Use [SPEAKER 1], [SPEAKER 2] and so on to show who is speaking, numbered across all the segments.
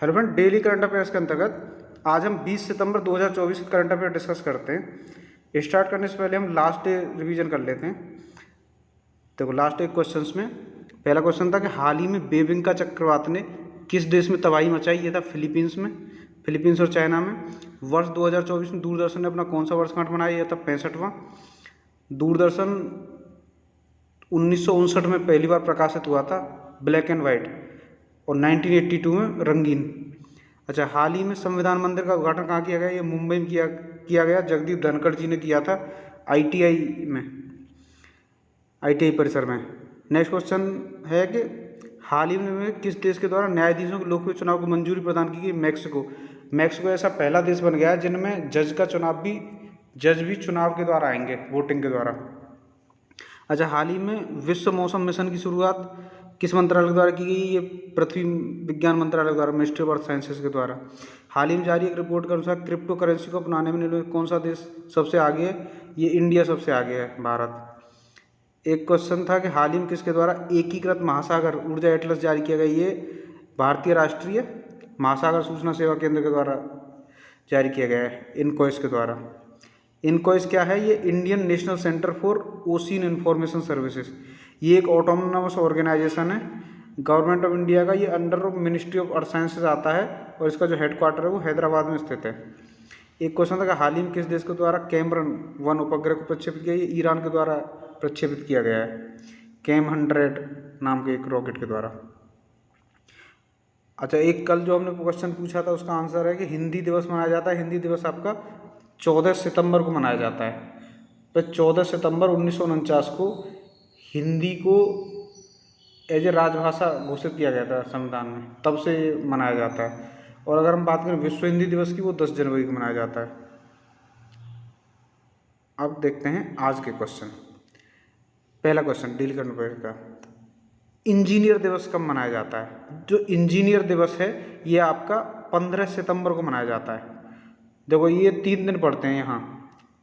[SPEAKER 1] Hello friend, daily current affairs के अंतर्गत आज हम 20 सितंबर 2024 के करंट अफेयर डिस्कस करते हैं। स्टार्ट करने से पहले हम लास्ट डे रिवीजन कर लेते हैं। देखो, लास्ट डे क्वेश्चंस में पहला क्वेश्चन था कि हाल ही में बेबिंका चक्रवात ने किस देश में तबाही मचाई। ये था फिलीपींस में, फिलीपींस और चाइना में। वर्ष 2024 में दूरदर्शन ने अपना कौन सा वर्षगांठ मनाया? यह था 65वां। दूरदर्शन 1959 में पहली बार प्रकाशित हुआ था, ब्लैक एंड वाइट, और 1982 में रंगीन। अच्छा, हाल ही में संविधान मंदिर का उद्घाटन कहाँ किया गया? ये मुंबई में किया गया। जगदीप धनखड़ जी ने किया था आईटीआई में, आईटीआई परिसर में। नेक्स्ट क्वेश्चन है कि हाल ही में किस देश के द्वारा न्यायाधीशों के लोकप्रिय चुनाव को मंजूरी प्रदान की गई? मैक्सिको। मैक्सिको ऐसा पहला देश बन गया है जिनमें जज भी चुनाव के द्वारा आएंगे, वोटिंग के द्वारा। अच्छा, हाल ही में विश्व मौसम मिशन की शुरुआत किस मंत्रालय द्वारा की गई? ये पृथ्वी विज्ञान मंत्रालय द्वारा, मिनिस्ट्री ऑफ अर्थ साइंसेज के द्वारा। हाल ही में जारी एक रिपोर्ट के अनुसार क्रिप्टो करेंसी को अपनाने में कौन सा देश सबसे आगे है? ये इंडिया सबसे आगे है, भारत। एक क्वेश्चन था कि हाल ही में किसके द्वारा एकीकृत महासागर ऊर्जा एटलस जारी किया गया? ये भारतीय राष्ट्रीय महासागर सूचना सेवा केंद्र के द्वारा जारी किया गया है, इनकॉइस के द्वारा। इनकॉइस क्या है? ये Indian national centre for ocean information services. ये एक ऑटोनोमस ऑर्गेनाइजेशन है, गवर्नमेंट ऑफ इंडिया का। ये under ministry of earth sciences आता है और इसका जो हेडक्वार्टर है वो हैदराबाद में स्थित है। एक क्वेश्चन था कि हाल ही में किस देश के द्वारा कैमरन 1 उपग्रह को प्रक्षेपित किया? ये ईरान के द्वारा प्रक्षेपित किया गया है, कैम 100 नाम के एक रॉकेट के द्वारा। अच्छा, एक कल जो हमने क्वेश्चन पूछा था उसका आंसर है कि हिंदी दिवस मनाया जाता है। हिंदी दिवस आपका 14 सितंबर को मनाया जाता है। तो 14 सितंबर 1949 को हिंदी को एज ए राजभाषा घोषित किया गया था संविधान में, तब से मनाया जाता है। और अगर हम बात करें विश्व हिंदी दिवस की, वो 10 जनवरी को मनाया जाता है। अब देखते हैं आज के क्वेश्चन। पहला क्वेश्चन डेली करंट अफेयर का, इंजीनियर दिवस कब मनाया जाता है? जो इंजीनियर दिवस है ये आपका 15 सितंबर को मनाया जाता है। देखो, ये 3 दिन पड़ते हैं यहाँ।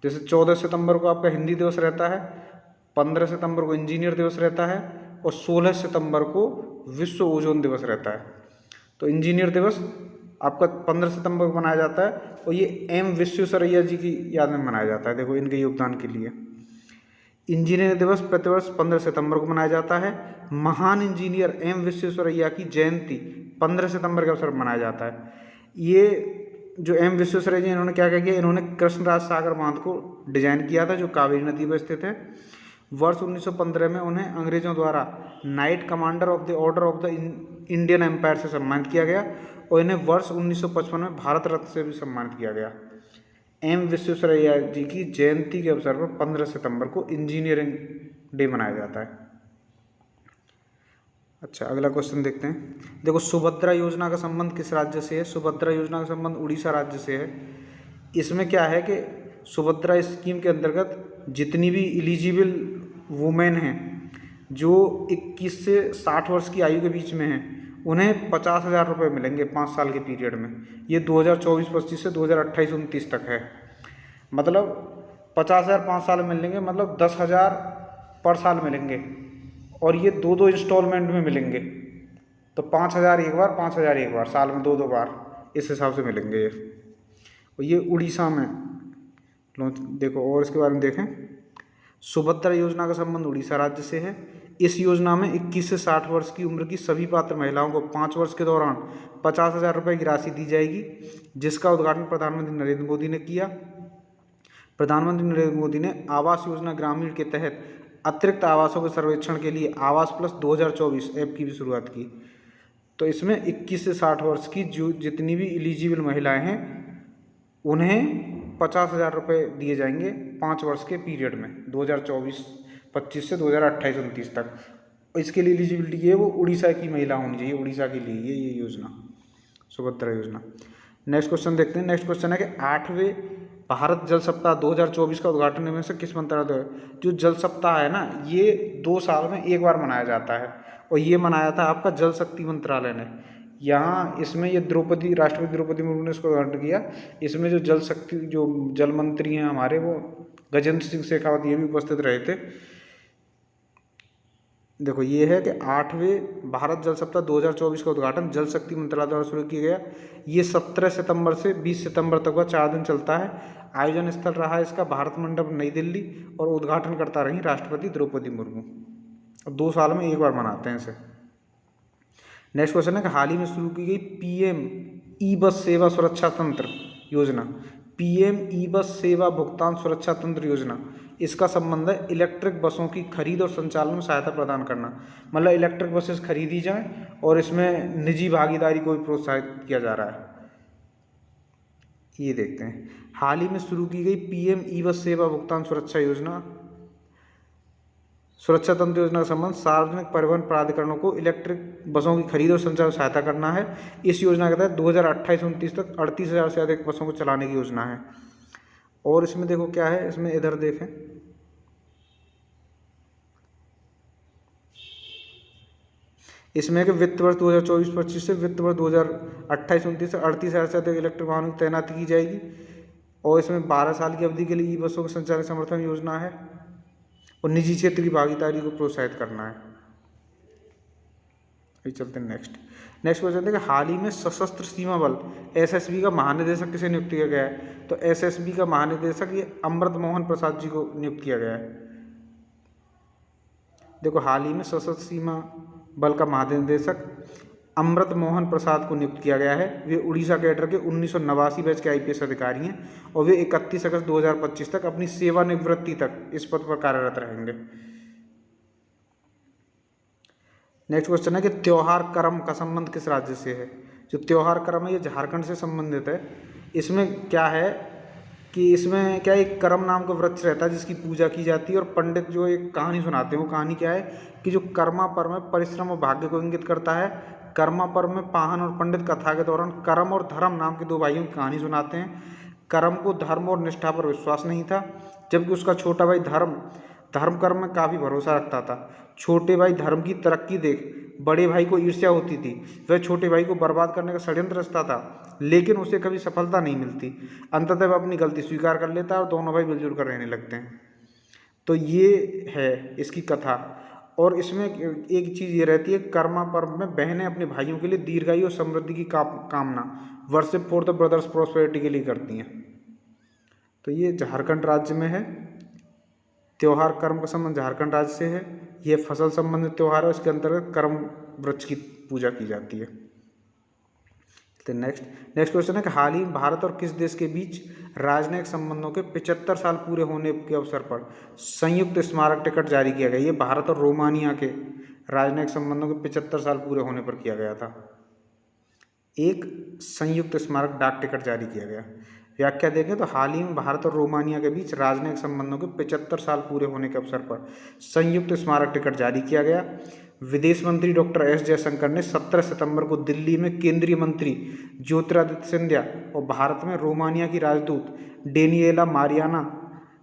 [SPEAKER 1] जैसे 14 सितंबर को आपका हिंदी दिवस रहता है, 15 सितंबर को इंजीनियर दिवस रहता है, और 16 सितंबर को विश्व ओजोन दिवस रहता है। तो इंजीनियर दिवस आपका 15 सितंबर को मनाया जाता है, और ये एम विश्वेश्वरैया जी की याद में मनाया जाता है। देखो, इनके योगदान के लिए इंजीनियर दिवस प्रतिवर्ष 15 सितंबर को मनाया जाता है। महान इंजीनियर एम विश्वेश्वरैया की जयंती 15 सितंबर के अवसर पर मनाया जाता है। ये जो एम विश्वेश्वरैया जी, इन्होंने क्या किया? इन्होंने कृष्णराज सागर बांध को डिजाइन किया था, जो कावेरी नदी पर स्थित है। वर्ष 1915 में उन्हें अंग्रेजों द्वारा Knight Commander of the Order of the Indian Empire से सम्मानित किया गया, और इन्हें वर्ष 1955 में भारत रत्न से भी सम्मानित किया गया। एम विश्वेश्वरैया जी की जयंती के अवसर पर 15 सितंबर को इंजीनियरिंग डे मनाया जाता है। अच्छा, अगला क्वेश्चन देखते हैं। देखो, सुभद्रा योजना का संबंध किस राज्य से है? सुभद्रा योजना का संबंध उड़ीसा राज्य से है। इसमें क्या है कि सुभद्रा स्कीम के अंतर्गत जितनी भी एलिजिबल वुमेन हैं जो 21 से 60 वर्ष की आयु के बीच में हैं, उन्हें 50,000 रुपये मिलेंगे 5 साल के पीरियड में। ये 2024-25 से 2028-29 तक है। मतलब 50,000 5 साल में मिलेंगे, मतलब 10,000 पर साल मिलेंगे, और ये 2-2 इंस्टॉलमेंट में मिलेंगे। तो 5,000 एक बार, 5,000 एक बार, साल में 2-2 बार, इस हिसाब से मिलेंगे ये। और ये उड़ीसा में देखो, और इसके बारे में देखें। सुभद्रा योजना का संबंध उड़ीसा राज्य से है। इस योजना में 21 से 60 वर्ष की उम्र की सभी पात्र महिलाओं को 5 वर्ष के दौरान 50,000 रुपये की राशि दी जाएगी, जिसका उद्घाटन प्रधानमंत्री नरेंद्र मोदी ने किया। प्रधानमंत्री नरेंद्र मोदी ने आवास योजना ग्रामीण के तहत अतिरिक्त आवासों के सर्वेक्षण के लिए आवास प्लस 2024 ऐप की भी शुरुआत की। तो इसमें 21 से 60 वर्ष की जो जितनी भी एलिजिबल महिलाएं हैं, उन्हें 50,000 रुपये दिए जाएंगे 5 वर्ष के पीरियड में, 2024-25 से 2028-29 तक। इसके लिए एलिजिबिलिटी ये वो उड़ीसा की महिला होनी चाहिए, उड़ीसा के लिए ये योजना, सुभद्रा योजना। नेक्स्ट क्वेश्चन देखते हैं। नेक्स्ट क्वेश्चन है कि 8वें भारत जल सप्ताह 2024 का उद्घाटन में से किस मंत्रालय? जो जल सप्ताह है ना, ये 2 साल में एक बार मनाया जाता है, और ये मनाया था आपका जल शक्ति मंत्रालय ने। यहाँ इसमें ये राष्ट्रपति द्रौपदी मुर्मू ने इसको उद्घाटन किया। इसमें जो जल शक्ति, जो जल मंत्री हैं हमारे, वो गजेंद्र सिंह शेखावत ये भी उपस्थित रहे थे। देखो ये है कि 8वें भारत जल सप्ताह 2024 का उद्घाटन जल शक्ति मंत्रालय द्वारा शुरू किया गया। ये 17 सितंबर से 20 सितंबर तक का 4 दिन चलता है। आयोजन स्थल रहा है इसका भारत मंडप नई दिल्ली, और उद्घाटन करता रही राष्ट्रपति द्रौपदी मुर्मू। 2 साल में एक बार मनाते हैं इसे। नेक्स्ट क्वेश्चन है कि हाल ही में शुरू की गई PM ई बस सेवा सुरक्षा तंत्र योजना, PM ई बस सेवा भुगतान सुरक्षा तंत्र योजना, इसका संबंध है इलेक्ट्रिक बसों की खरीद और संचालन में सहायता प्रदान करना। मतलब इलेक्ट्रिक बसेस खरीदी जाएं और इसमें निजी भागीदारी को भी प्रोत्साहित किया जा रहा है। ये देखते हैं, हाल ही में शुरू की गई PM ई बस सेवा भुगतान सुरक्षा योजना, सुरक्षा तंत्र योजना का संबंध सार्वजनिक परिवहन प्राधिकरणों को इलेक्ट्रिक बसों की खरीद और संचालन में सहायता करना है। इस योजना के तहत 2028-29 तक 38,000 से अधिक बसों को चलाने की योजना है। और इसमें देखो क्या है, इसमें इधर देखें, इसमें कि वित्त वर्ष 2024-25 से वित्त वर्ष 2028-29 से 38,000 से अधिक इलेक्ट्रिक वाहनों की तैनाती की जाएगी। और इसमें 12 साल की अवधि के लिए ई बसों के संचालन समर्थन योजना है, और निजी क्षेत्र की भागीदारी को प्रोत्साहित करना है। अभी चलते हैं नेक्स्ट क्वेश्चन है कि हाल ही में सशस्त्र सीमा बल SSB का महानिदेशक किसे नियुक्त किया गया है? तो SSB का महानिदेशक ये अमृत मोहन प्रसाद जी को नियुक्त किया गया है। देखो हाल ही में सशस्त्र सीमा बल का महानिदेशक अमृत मोहन प्रसाद को नियुक्त किया गया है। वे उड़ीसा कैडर के 1989 बैच के IPS अधिकारी हैं, और वे 31 अगस्त 2025 तक अपनी सेवानिवृत्ति तक इस पद पर कार्यरत रहेंगे। नेक्स्ट क्वेश्चन है कि त्योहार करम का संबंध किस राज्य से है? जो त्योहार करम है ये झारखंड से संबंधित है। इसमें क्या है कि इसमें क्या एक करम नाम का वृक्ष रहता है जिसकी पूजा की जाती है, और पंडित जो एक कहानी सुनाते हैं, वो कहानी क्या है कि जो कर्मा पर्व में परिश्रम और भाग्य को इंगित करता है। कर्मा पर्व में पाहन और पंडित कथा के दौरान करम और धर्म नाम के 2 भाइयों की कहानी सुनाते हैं। करम को धर्म और निष्ठा पर विश्वास नहीं था, जबकि उसका छोटा भाई धर्म कर्म में काफ़ी भरोसा रखता था। छोटे भाई धर्म की तरक्की देख बड़े भाई को ईर्ष्या होती थी। वह छोटे भाई को बर्बाद करने का षड्यंत्र रचता था, लेकिन उसे कभी सफलता नहीं मिलती। अंततः वह अपनी गलती स्वीकार कर लेता है और दोनों भाई मिलजुल कर रहने लगते हैं। तो ये है इसकी कथा। और इसमें एक चीज़ ये रहती है, कर्मा पर्व में बहनें अपने भाइयों के लिए दीर्घायु और समृद्धि की कामना worship for the brothers prosperity के लिए करती हैं। तो ये झारखंड राज्य में है। त्योहार कर्म का संबंध झारखंड राज्य से है। ये फसल संबंधित त्यौहार है, उसके अंतर्गत कर्म वृक्ष की पूजा की जाती है। तो नेक्स्ट क्वेश्चन है कि हाल ही में भारत और किस देश के बीच राजनयिक संबंधों के 75 साल पूरे होने के अवसर पर संयुक्त स्मारक टिकट जारी किया गया? ये भारत और रोमानिया के राजनयिक संबंधों के 75 साल पूरे होने पर किया गया था। एक संयुक्त स्मारक डाक टिकट जारी किया गया। व्याख्या देखें तो हाल ही में भारत और रोमानिया के बीच राजनयिक संबंधों के 75 साल पूरे होने के अवसर पर संयुक्त स्मारक टिकट जारी किया गया। विदेश मंत्री डॉक्टर S जयशंकर ने 17 सितंबर को दिल्ली में केंद्रीय मंत्री ज्योतिरादित्य सिंधिया और भारत में रोमानिया की राजदूत डेनिएला मारियाना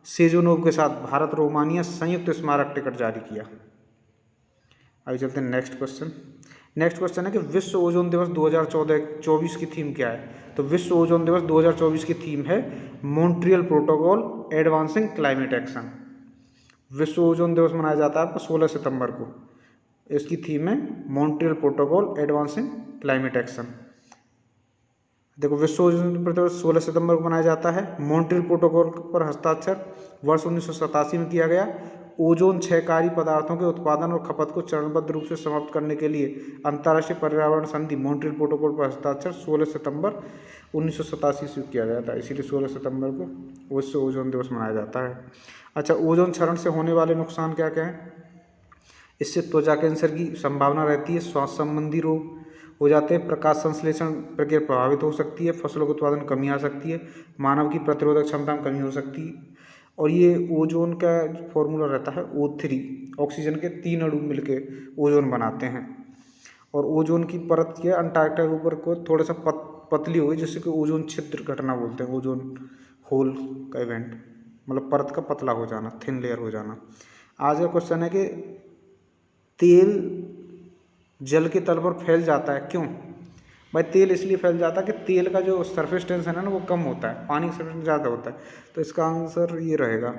[SPEAKER 1] सेजोनोव के साथ भारत रोमानिया संयुक्त स्मारक टिकट जारी किया। आगे चलते हैं नेक्स्ट क्वेश्चन है कि विश्व ओजोन दिवस 2024 की थीम क्या है? तो विश्व ओजोन दिवस 2024 की थीम है Montreal protocol advancing climate action. विश्व ओजोन दिवस मनाया जाता है आपको 16 सितंबर को। इसकी थीम है Montreal protocol advancing climate action. देखो विश्व ओजोन दिवस 16 सितंबर को मनाया जाता है। मॉन्ट्रियल प्रोटोकॉल पर हस्ताक्षर वर्ष 1987 में किया गया। ओजोन क्षयकारी पदार्थों के उत्पादन और खपत को चरणबद्ध रूप से समाप्त करने के लिए अंतर्राष्ट्रीय पर्यावरण संधि मॉन्ट्रियल प्रोटोकॉल पर हस्ताक्षर 16 सितंबर 1987 से किया गया था, इसीलिए 16 सितंबर को विश्व ओजोन दिवस मनाया जाता है। अच्छा, ओजोन क्षरण से होने वाले नुकसान क्या क्या हैं? इससे त्वचा कैंसर की संभावना रहती है, श्वास संबंधी रोग हो जाते हैं, प्रकाश संश्लेषण प्रक्रिया प्रभावित हो सकती है, फसलों के उत्पादन कमी आ सकती है, मानव की प्रतिरोधक क्षमता में कमी हो सकती है। और ये ओजोन का फॉर्मूला रहता है O3, ऑक्सीजन के 3 अणु मिलके ओजोन बनाते हैं। और ओजोन की परत के अंटार्कटिका के ऊपर को थोड़ा सा पतली हो गई, जिससे कि ओजोन छिद्र घटना बोलते हैं, ओजोन होल का इवेंट, मतलब परत का पतला हो जाना, थिन लेयर हो जाना। आज का क्वेश्चन है कि तेल जल के तल पर फैल जाता है, क्यों? भाई तेल इसलिए फैल जाता है कि तेल का जो सरफेस टेंशन है ना वो कम होता है, पानी का सरफेस ज़्यादा होता है। तो इसका आंसर ये रहेगा,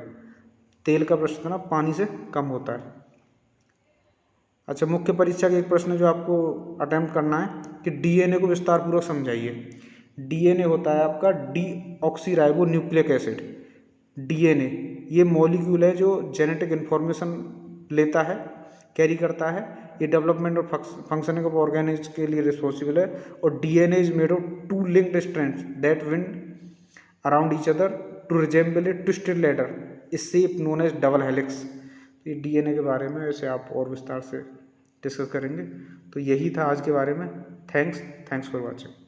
[SPEAKER 1] तेल का प्रश्न ना पानी से कम होता है। अच्छा, मुख्य परीक्षा का एक प्रश्न जो आपको अटेम्प्ट करना है कि डीएनए को विस्तार पूर्वक समझाइए। डीएनए होता है आपका डीऑक्सीराइबो न्यूक्लिक एसिड। डीएनए ये मॉलिक्यूल है जो जेनेटिक इन्फॉर्मेशन लेता है, कैरी करता है। ये डेवलपमेंट और फंक्शनिंग ऑफ ऑर्गेनिज्म के लिए रिस्पॉन्सिबल है। और DNA is made of 2 linked strands that wind around each other to resemble a twisted ladder, a shape known as double helix. ये डीएनए के बारे में ऐसे आप और विस्तार से डिस्कस करेंगे। तो यही था आज के बारे में। Thanks for watching.